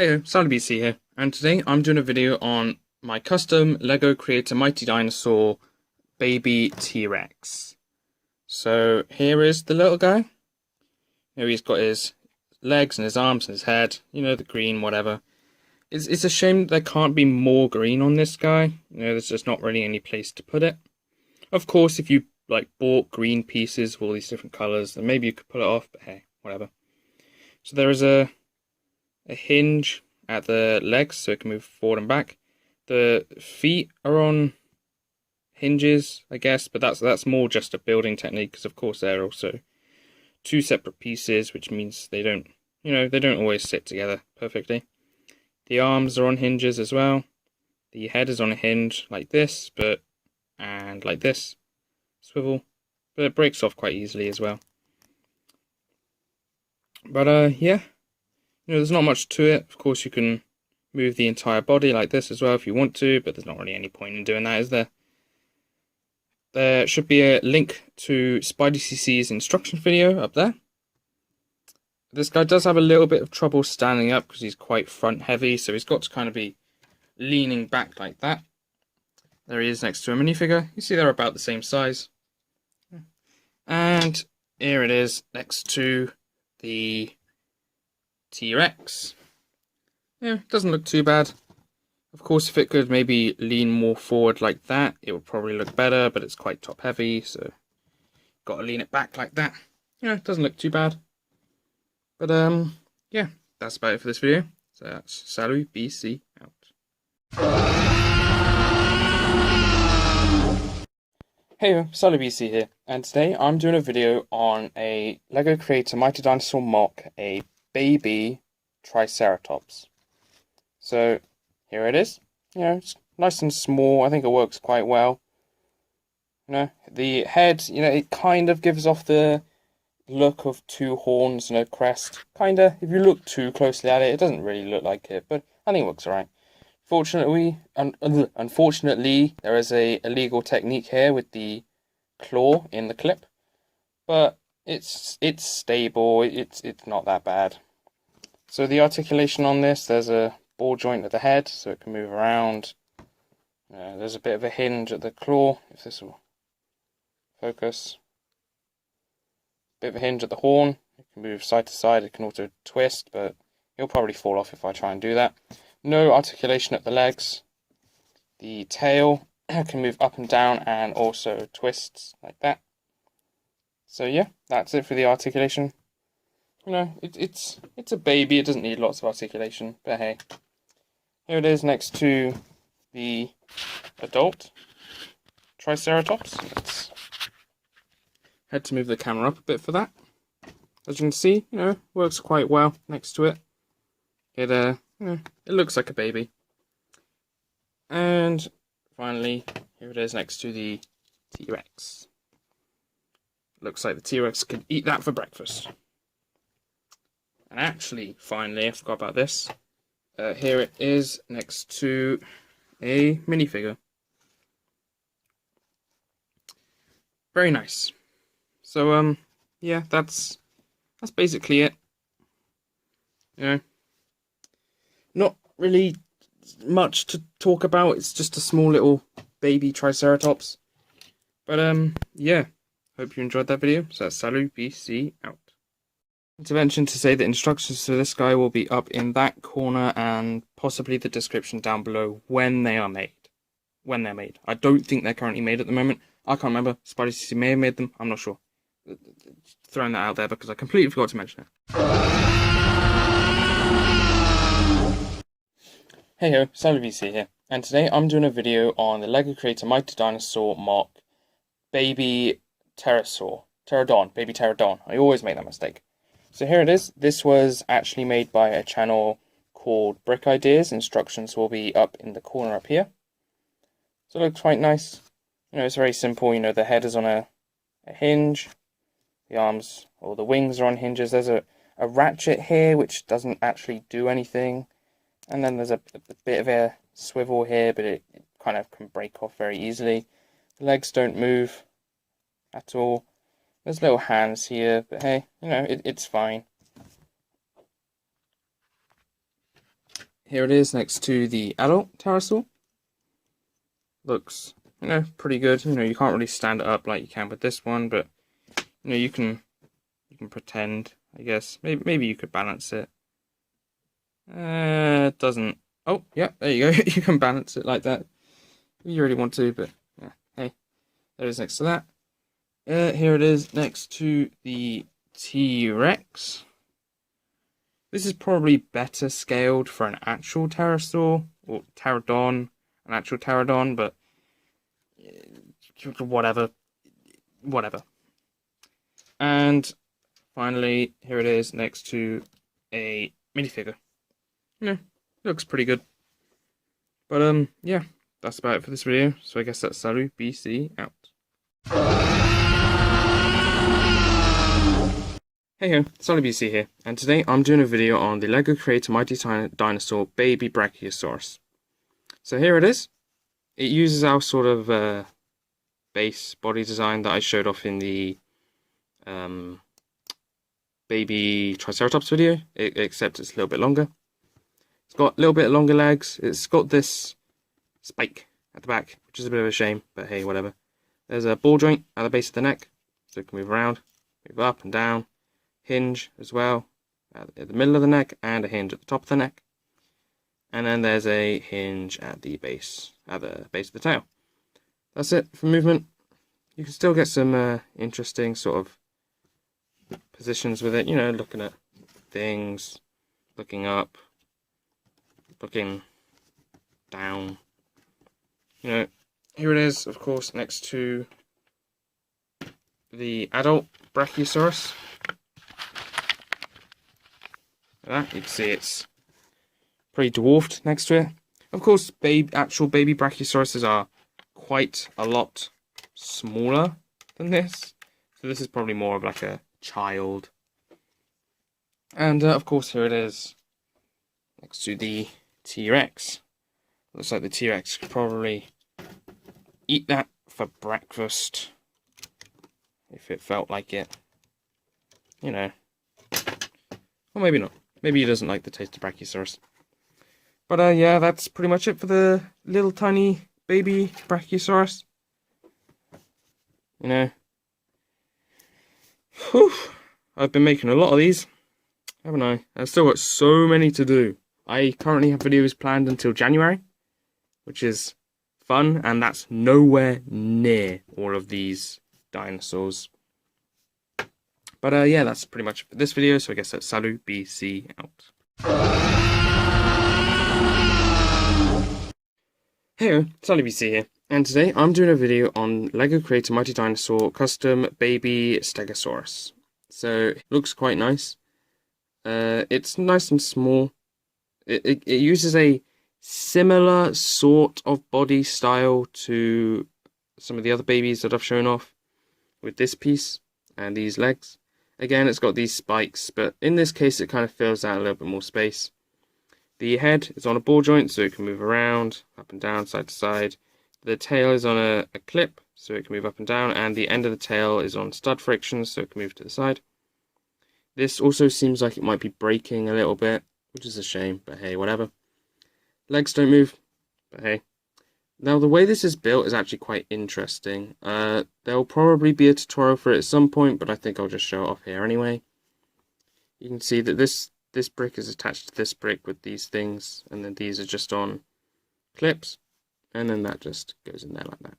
Hey, SallyBC here, and today I'm doing a video on my custom LEGO Creator Mighty Dinosaur baby T-Rex. So here is the little guy. Here he's got his legs and his arms and his head, the green, whatever. It's a shame there can't be more green on this guy. There's just not really any place to put it. Of course, if you bought green pieces of all these different colours, then maybe you could pull it off, but hey, whatever. So there is a hinge at the legs so it can move forward and back. The feet are on hinges, I guess, but that's more just a building technique because of course they're also two separate pieces, which means they don't always sit together perfectly. The arms are on hinges as well. The head is on a hinge like this, and like this, swivel, but it breaks off quite easily as well. But yeah. There's not much to it. Of course, you can move the entire body like this as well if you want to, but there's not really any point in doing that, is there? There should be a link to SpideyCC's instruction video up there. This guy does have a little bit of trouble standing up because he's quite front heavy, so he's got to kind of be leaning back like that. There he is next to a minifigure. You see they're about the same size. And here it is next to the T-Rex. Yeah, doesn't look too bad. Of course, if it could maybe lean more forward like that, it would probably look better, but it's quite top heavy, so got to lean it back like that. Yeah, it doesn't look too bad. But yeah, that's about it for this video. So that's SallyBC out. Hey, SallyBC here, and today I'm doing a video on a LEGO Creator Mighty Dinosaur mock, a baby Triceratops. So here it is. It's nice and small. I think it works quite well. The head, it kind of gives off the look of two horns and a crest. Kinda. If you look too closely at it, it doesn't really look like it, but I think it looks alright. Unfortunately, there is a illegal technique here with the claw in the clip, but it's stable. It's not that bad. So the articulation on this, there's a ball joint at the head, so it can move around. There's a bit of a hinge at the claw, if this will focus. Bit of a hinge at the horn. It can move side to side. It can also twist, but it'll probably fall off if I try and do that. No articulation at the legs. The tail can move up and down and also twists like that. So yeah, that's it for the articulation. It's a baby, it doesn't need lots of articulation, but hey. Here it is next to the adult Triceratops. Let's head to move the camera up a bit for that. As you can see, works quite well next to it. It looks like a baby. And finally, here it is next to the T-Rex. Looks like the T-Rex could eat that for breakfast. And actually, finally, I forgot about this. Here it is next to a minifigure. Very nice. So, yeah, that's basically it. Not really much to talk about. It's just a small little baby Triceratops. But, yeah. Hope you enjoyed that video. So that's SallyBC out. To mention to say that instructions for this guy will be up in that corner and possibly the description down below when they are made. When they're made. I don't think they're currently made at the moment. I can't remember. SpideyCC may have made them. I'm not sure. Throwing that out there because I completely forgot to mention it. Hey ho, SallyBC here. And today I'm doing a video on the LEGO Creator Mighty Dinosaur mock baby Pteranodon. Baby Pteranodon. I always make that mistake. So here it is. This was actually made by a channel called Brick Ideas. Instructions will be up in the corner up here. So it looks quite nice. It's very simple. The head is on a hinge. The arms or the wings are on hinges. There's a ratchet here which doesn't actually do anything. And then there's a bit of a swivel here, but it kind of can break off very easily. The legs don't move at all. There's little hands here, but hey, it's fine. here it is next to the adult pterosaur. Looks, pretty good. You can't really stand it up like you can with this one, but you can pretend, I guess. Maybe you could balance it. It doesn't. Oh, yeah, there you go. You can balance it like that. You really want to, but yeah. Hey, there it is next to that. Here it is next to the T-Rex. This is probably better scaled for an actual pterosaur, or pteranodon, an actual pteranodon, but whatever. And finally, here it is next to a minifigure. Looks pretty good. But yeah, that's about it for this video. So I guess that's Salut BC out. Hey ho, Salut BC here, and today I'm doing a video on the LEGO Creator Mighty Dinosaur Baby Brachiosaurus. So here it is. It uses our sort of base body design that I showed off in the baby Triceratops video, except it's a little bit longer. It's got a little bit longer legs. It's got this spike at the back, which is a bit of a shame, but hey, whatever. There's a ball joint at the base of the neck, so it can move around, move up and down. Hinge as well at the middle of the neck, and a hinge at the top of the neck. And then there's a hinge at the base of the tail. That's it for movement. You can still get some interesting sort of positions with it, looking at things, looking up, looking down. Here it is, of course, next to the adult Brachiosaurus. You can see it's pretty dwarfed next to it. Of course, actual baby Brachiosauruses are quite a lot smaller than this. So this is probably more of like a child. And of course, here it is next to the T-Rex. Looks like the T-Rex could probably eat that for breakfast if it felt like it. Or maybe not. Maybe he doesn't like the taste of Brachiosaurus. But yeah, that's pretty much it for the little tiny baby Brachiosaurus. Whew. I've been making a lot of these, haven't I? I've still got so many to do. I currently have videos planned until January, which is fun, and that's nowhere near all of these dinosaurs. But yeah, that's pretty much it for this video, so I guess that's Salut BC out. Hey, Salut BC here, and today I'm doing a video on LEGO Creator Mighty Dinosaur Custom Baby Stegosaurus. So, it looks quite nice. It's nice and small. It uses a similar sort of body style to some of the other babies that I've shown off with this piece and these legs. Again, it's got these spikes, but in this case it kind of fills out a little bit more space. The head is on a ball joint, so it can move around, up and down, side to side. The tail is on a clip, so it can move up and down, and the end of the tail is on stud friction, so it can move to the side. This also seems like it might be breaking a little bit, which is a shame, but hey, whatever. Legs don't move, but hey. Now, the way this is built is actually quite interesting. There'll probably be a tutorial for it at some point, but I think I'll just show it off here anyway. You can see that this brick is attached to this brick with these things, and then these are just on clips, and then that just goes in there like that.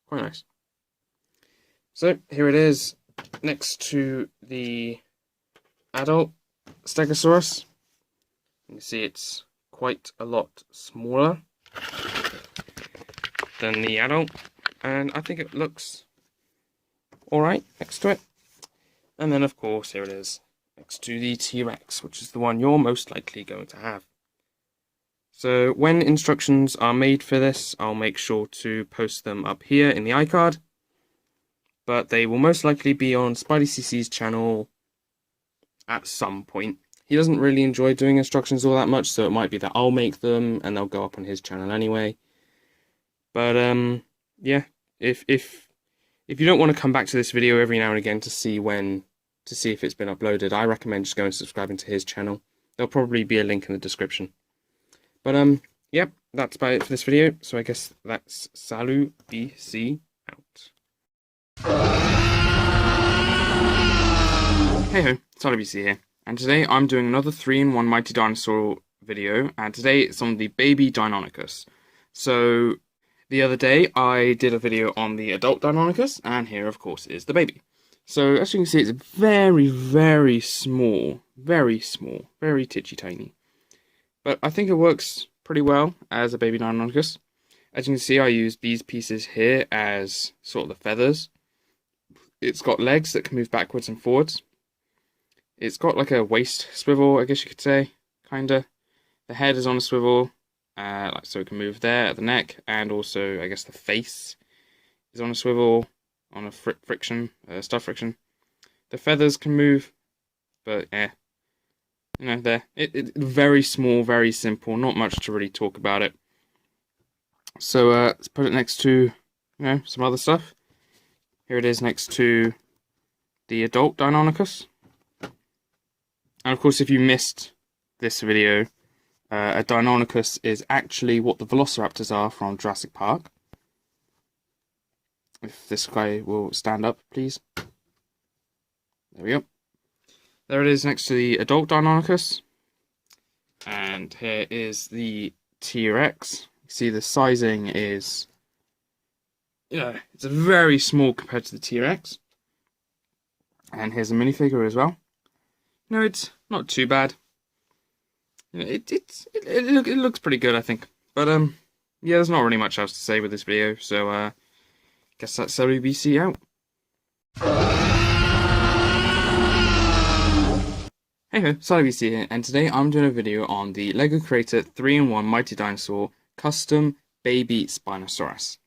Quite nice. So, here it is, next to the adult Stegosaurus. You can see it's quite a lot smaller than the adult, and I think it looks alright next to it. And then of course here it is next to the T-Rex, which is the one you're most likely going to have. So when instructions are made for this, I'll make sure to post them up here in the iCard, but they will most likely be on SpideyCC's channel at some point. He doesn't really enjoy doing instructions all that much, so it might be that I'll make them and they'll go up on his channel anyway. But yeah, if you don't want to come back to this video every now and again to see if it's been uploaded, I recommend just going and subscribing to his channel. There'll probably be a link in the description. But yep, that's about it for this video. So I guess that's Salut BC out. Hey ho, Salut BC here, and today I'm doing another 3-in-1 Mighty Dinosaur video, and today it's on the baby Deinonychus. So the other day I did a video on the adult Deinonychus, and here of course is the baby. So as you can see, it's very, very small, very titchy tiny. But I think it works pretty well as a baby Deinonychus. As you can see, I used these pieces here as sort of the feathers. It's got legs that can move backwards and forwards. It's got like a waist swivel, I guess you could say, kinda. The head is on a swivel, so it can move there at the neck, and also I guess the face is on a swivel, on a friction, stud friction. The feathers can move, but yeah. You know, there. It's very small, very simple, not much to really talk about it. So let's put it next to, some other stuff. Here it is next to the adult Deinonychus. And of course, if you missed this video, a Deinonychus is actually what the velociraptors are from Jurassic Park. If this guy will stand up, please. There we go. There it is next to the adult Deinonychus. And here is the T-Rex. You see the sizing is, it's a very small compared to the T-Rex. And here's a minifigure as well. No, it's not too bad. It looks pretty good, I think. But yeah, there's not really much else to say with this video. So guess that's WBC out. Hey ho, SaluBC here, and today I'm doing a video on the LEGO Creator 3-in-1 Mighty Dinosaur Custom Baby Spinosaurus.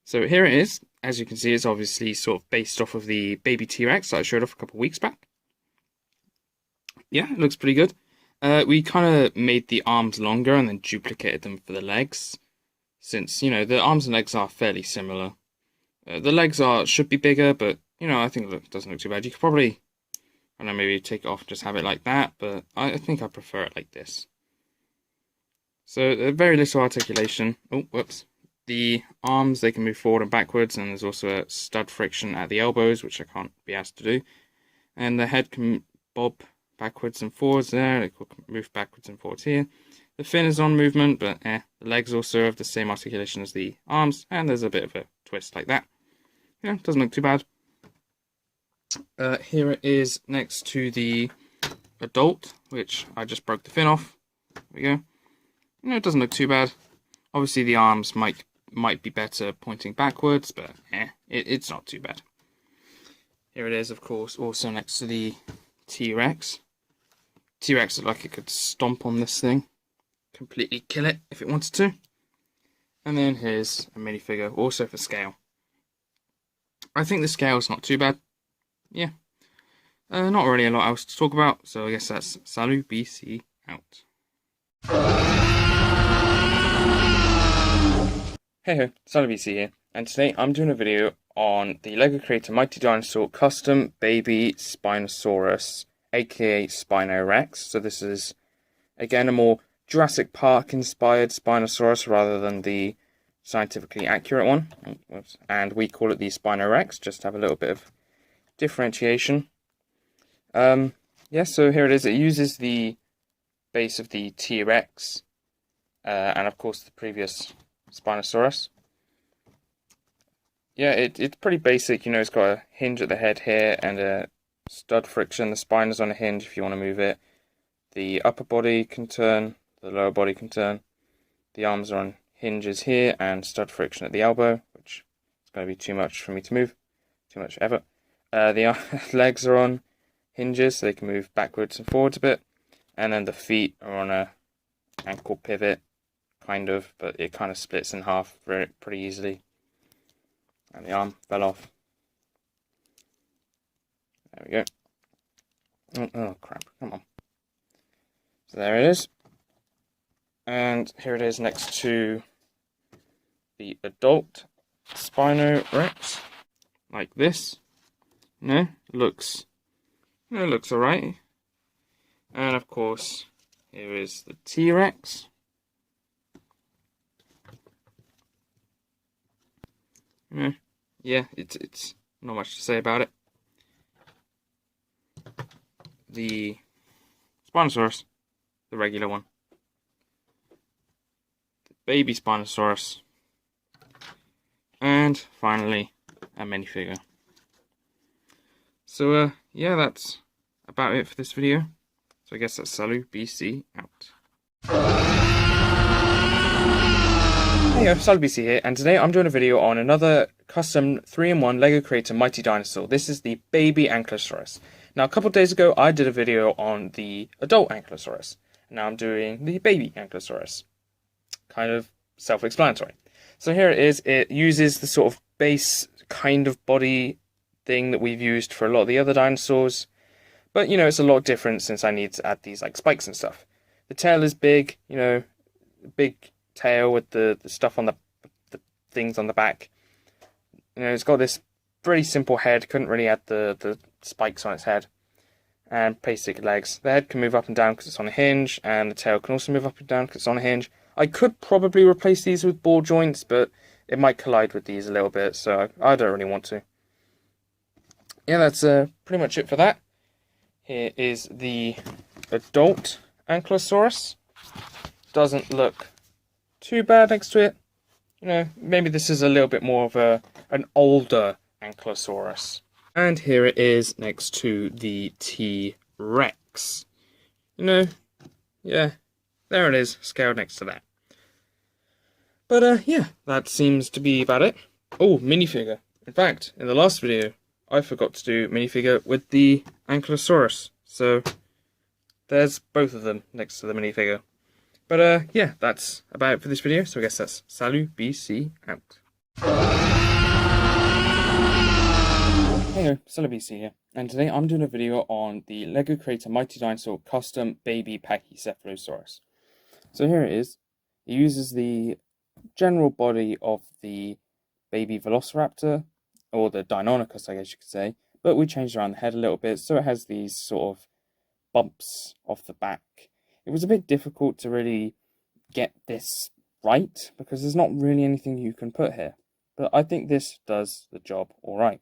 So here it is. As you can see, it's obviously sort of based off of the baby T-Rex that I showed off a couple of weeks back. Yeah, it looks pretty good. We kind of made the arms longer and then duplicated them for the legs, since, the arms and legs are fairly similar. The legs should be bigger, but, I think it doesn't look too bad. You could probably, I don't know, maybe take it off and just have it like that, but I think I prefer it like this. So, very little articulation. Oh, whoops. The arms, they can move forward and backwards, and there's also a stud friction at the elbows, which I can't be asked to do. And the head can bob backwards and forwards there, it can move backwards and forwards here. The fin is on movement, but the legs also have the same articulation as the arms, and there's a bit of a twist like that. Yeah, doesn't look too bad. Here it is next to the adult, which I just broke the fin off. There we go. It doesn't look too bad. Obviously the arms might be better pointing backwards, but it's not too bad. Here it is, of course, also next to the T-Rex. T-Rex looked like it could stomp on this thing, completely kill it if it wanted to. And then here's a minifigure, also for scale. I think the scale's not too bad. Yeah. Not really a lot else to talk about, so I guess that's Salut BC out. Hey ho, Salut BC here, and today I'm doing a video on the LEGO Creator Mighty Dinosaur Custom Baby Spinosaurus, aka Spinorex. So this is, again, a more Jurassic Park inspired Spinosaurus rather than the scientifically accurate one. Oh, whoops. And we call it the Spinorex, just to have a little bit of differentiation. Yeah, so here it is. It uses the base of the T-Rex, and of course the previous Spinosaurus. Yeah, it's pretty basic. It's got a hinge at the head here and a stud friction. The spine is on a hinge if you want to move it. The upper body can turn, the lower body can turn. The arms are on hinges here and stud friction at the elbow, which is going to be too much for me to move. Too much ever. The legs are on hinges, so they can move backwards and forwards a bit. And then the feet are on a ankle pivot, kind of, but it kind of splits in half pretty easily. And the arm fell off. There we go. Oh crap, come on. So there it is. And here it is next to the adult Spinorex. Like this. Looks alright. And of course, here is the T-Rex. Yeah, it's not much to say about it. The Spinosaurus, the regular one. The baby Spinosaurus. And finally, a minifigure. So, yeah, that's about it for this video. So I guess that's Salut BC out. Hey, Salut BC here, and today I'm doing a video on another custom 3-in-1 LEGO Creator Mighty Dinosaur. This is the baby Ankylosaurus. Now, a couple of days ago, I did a video on the adult Ankylosaurus. Now I'm doing the baby Ankylosaurus. Kind of self-explanatory. So here it is. It uses the sort of base kind of body thing that we've used for a lot of the other dinosaurs. But, you know, it's a lot different since I need to add these, like, spikes and stuff. The tail is big, you know, big tail with the stuff on the things on the back. You know, it's got this pretty simple head. Couldn't really add the spikes on its head. And basic legs. The head can move up and down because it's on a hinge, and the tail can also move up and down because it's on a hinge. I could probably replace these with ball joints, but it might collide with these a little bit, so I don't really want to. Yeah, that's pretty much it for that. Here is the adult Ankylosaurus. Doesn't look too bad next to it. You know, maybe this is a little bit more of an older Ankylosaurus. And here it is next to the T-Rex. You know, yeah, there it is, scaled next to that. But yeah, that seems to be about it. Oh, minifigure. In fact, in the last video, I forgot to do minifigure with the Ankylosaurus. So, there's both of them next to the minifigure. But yeah, that's about it for this video. So I guess that's Salut BC out. Hey, Salut BC here. And today I'm doing a video on the LEGO Creator Mighty Dinosaur Custom Baby Pachycephalosaurus. So here it is. It uses the general body of the baby Velociraptor, or the Deinonychus, I guess you could say, but we changed around the head a little bit, so it has these sort of bumps off the back. It was a bit difficult to really get this right, because there's not really anything you can put here, but I think this does the job alright.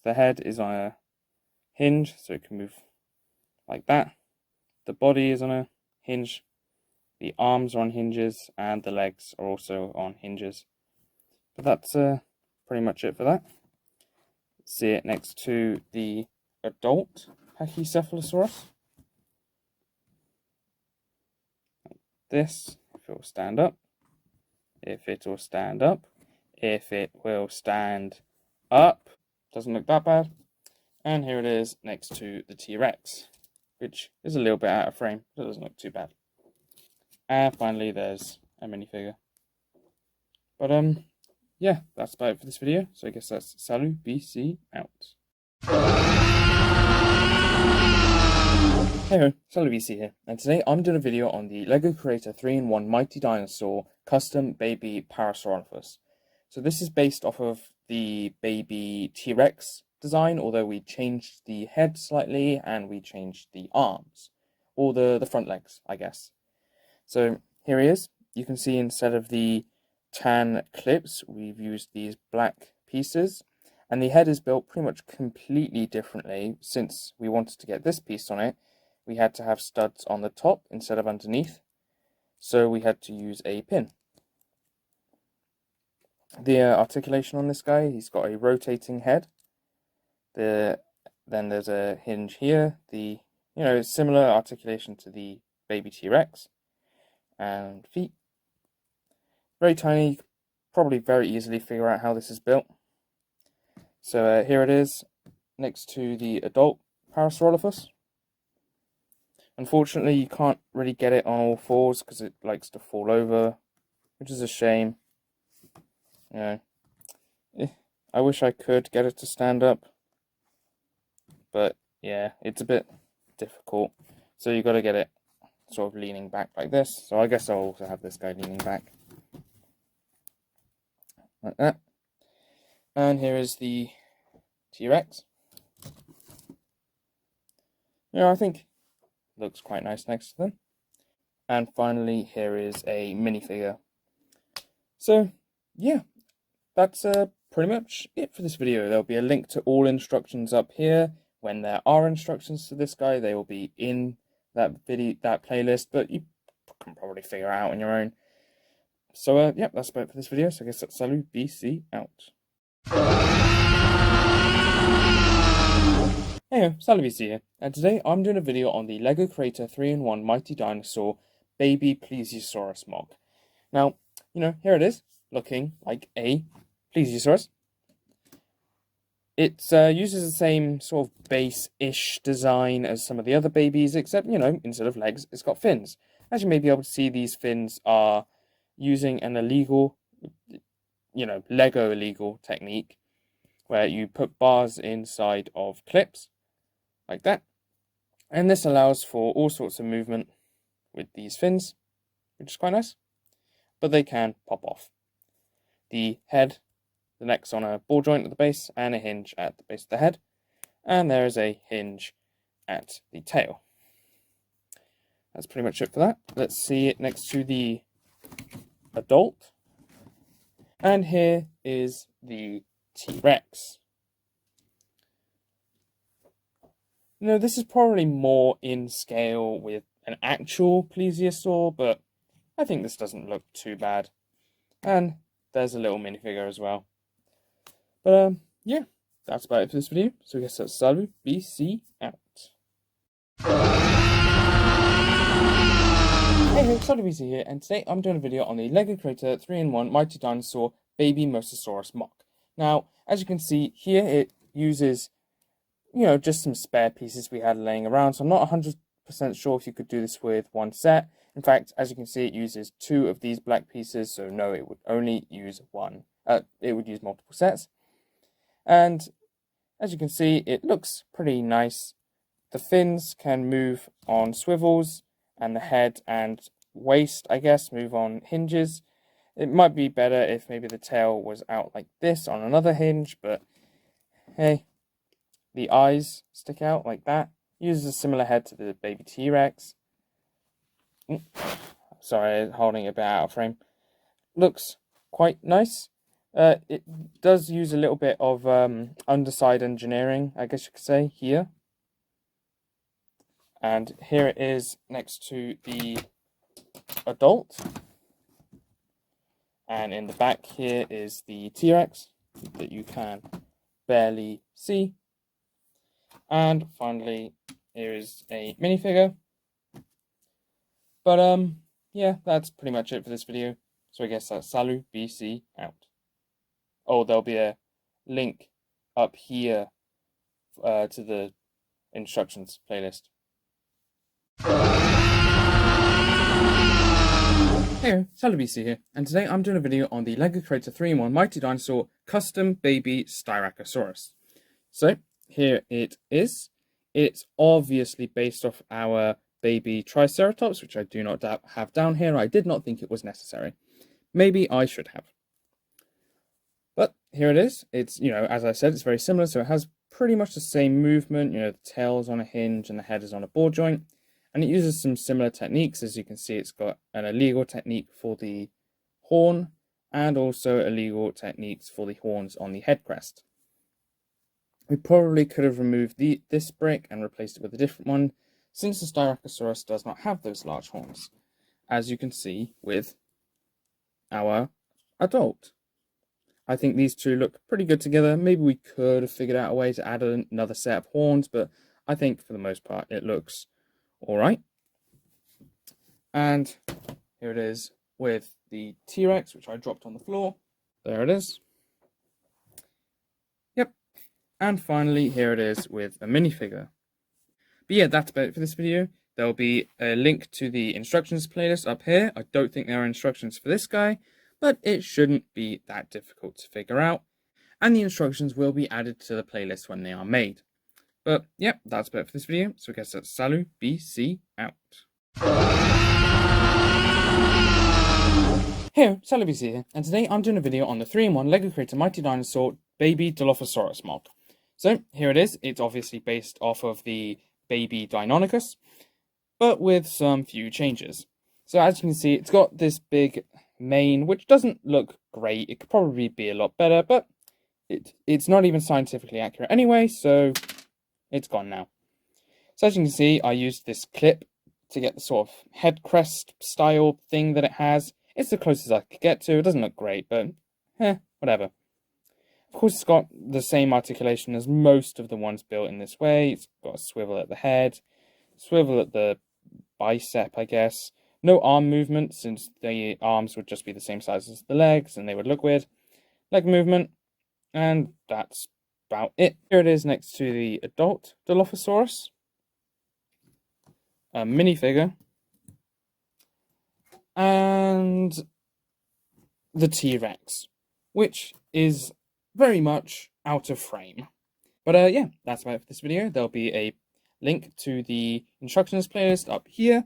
The head is on a hinge, so it can move like that. The body is on a hinge. The arms are on hinges, and the legs are also on hinges. But that's pretty much it for that. See it next to the adult Pachycephalosaurus. Like this, if it will stand up. If it will stand up. If it will stand up. Doesn't look that bad. And here it is next to the T-Rex, which is a little bit out of frame, but it doesn't look too bad. And finally, there's a minifigure. But yeah, that's about it for this video. So I guess that's Salut BC out. Hey, Salut BC here, and today I'm doing a video on the LEGO Creator 3-in-1 Mighty Dinosaur Custom Baby Parasaurolophus. So this is based off of the baby T-Rex design, although we changed the head slightly and we changed the arms, or the front legs, I guess. So here he is. You can see instead of the tan clips, we've used these black pieces, and the head is built pretty much completely differently. Since we wanted to get this piece on it, we had to have studs on the top instead of underneath, so we had to use a pin. The articulation on this guy, he's got a rotating head. Then there's a hinge here. Similar articulation to the baby T-Rex. And feet. Very tiny, probably very easily figure out how this is built. So here it is, next to the adult Parasaurolophus. Unfortunately, you can't really get it on all fours because it likes to fall over, which is a shame. You know, I wish I could get it to stand up, but yeah, it's a bit difficult. So you've got to get it sort of leaning back like this. So I guess I'll also have this guy leaning back like that. And here is the T-Rex. I think looks quite nice next to them. And finally, here is a minifigure. So yeah, that's pretty much it for this video. There'll be a link to all instructions up here. When there are instructions to this guy, they will be in that playlist, but you can probably figure it out on your own. So, yeah, that's about it for this video. So I guess that's Salut, BC out. Hey, Salut BC here, and today I'm doing a video on the LEGO Creator 3-in-1 Mighty Dinosaur Baby Plesiosaurus mock. Now, here it is, looking like a plesiosaurus. It uses the same sort of base-ish design as some of the other babies, except, instead of legs, it's got fins. As you may be able to see, these fins are using an illegal, LEGO illegal technique, where you put bars inside of clips, like that. And this allows for all sorts of movement with these fins, which is quite nice. But they can pop off. The neck's on a ball joint at the base, and a hinge at the base of the head. And there is a hinge at the tail. That's pretty much it for that. Let's see it next to the adult. And here is the T-Rex. This is probably more in scale with an actual plesiosaur, but I think this doesn't look too bad. And there's a little minifigure as well. But, yeah, that's about it for this video. So I guess that's Salut, BC out. Hey, Salut BC here, and today I'm doing a video on the LEGO Creator 3-in-1 Mighty Dinosaur Baby Mosasaurus mock. Now, as you can see here, it uses just some spare pieces we had laying around, so I'm not 100% sure if you could do this with one set. In fact, as you can see, it uses 2 of these black pieces, so no, it would only use one. It would use multiple sets. And as you can see, it looks pretty nice. The fins can move on swivels, and the head and waist, I guess, move on hinges. It might be better if maybe the tail was out like this on another hinge, but hey. The eyes stick out like that. Uses a similar head to the baby T-Rex. Sorry, holding it a bit out of frame. Looks quite nice. It does use a little bit of underside engineering, I guess you could say, here. And here it is next to the adult. And in the back here is the T-Rex that you can barely see. And finally, here is a minifigure. But, yeah, that's pretty much it for this video. So I guess that's Salut, BC, out. Oh, there'll be a link up here to the instructions playlist. Hey, Salut BC here, and today I'm doing a video on the LEGO Creator 3-in-1 Mighty Dinosaur Custom Baby Tyracosaurus. So, here it is. It's obviously based off our baby Triceratops, which I do not have down here. I did not think it was necessary. Maybe I should have. But here it is. It's, as I said, it's very similar. So it has pretty much the same movement. The tail's on a hinge and the head is on a ball joint. And it uses some similar techniques. As you can see, it's got an illegal technique for the horn and also illegal techniques for the horns on the head crest. We probably could have removed this brick and replaced it with a different one, since the Stegosaurus does not have those large horns, as you can see with our adult. I think these two look pretty good together. Maybe we could have figured out a way to add another set of horns, but I think for the most part it looks alright. And here it is with the T-Rex, which I dropped on the floor. There it is. And finally, here it is with a minifigure. But yeah, that's about it for this video. There'll be a link to the instructions playlist up here. I don't think there are instructions for this guy, but it shouldn't be that difficult to figure out. And the instructions will be added to the playlist when they are made. But yeah, that's about it for this video. So I guess that's Salut, BC, out. Hey, Salut BC here, and today I'm doing a video on the 3-in-1 LEGO Creator Mighty Dinosaur Baby Dilophosaurus mod. So here it is. It's obviously based off of the baby Deinonychus, but with some few changes. So as you can see, it's got this big mane, which doesn't look great. It could probably be a lot better, but it's not even scientifically accurate anyway, so it's gone now. So as you can see, I used this clip to get the sort of head crest style thing that it has. It's the closest I could get to. It doesn't look great, but whatever. Of course, it's got the same articulation as most of the ones built in this way. It's got a swivel at the head, swivel at the bicep, I guess. No arm movement, since the arms would just be the same size as the legs, and they would look weird. Leg movement, and that's about it. Here it is next to the adult Dilophosaurus. A minifigure. And the T-Rex, which is very much out of frame. But yeah, that's about it for this video. There'll be a link to the instructions playlist up here.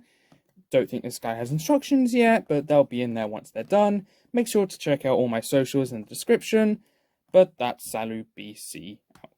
Don't think this guy has instructions yet, but they'll be in there once they're done. Make sure to check out all my socials in the description. But that's Salut BC out.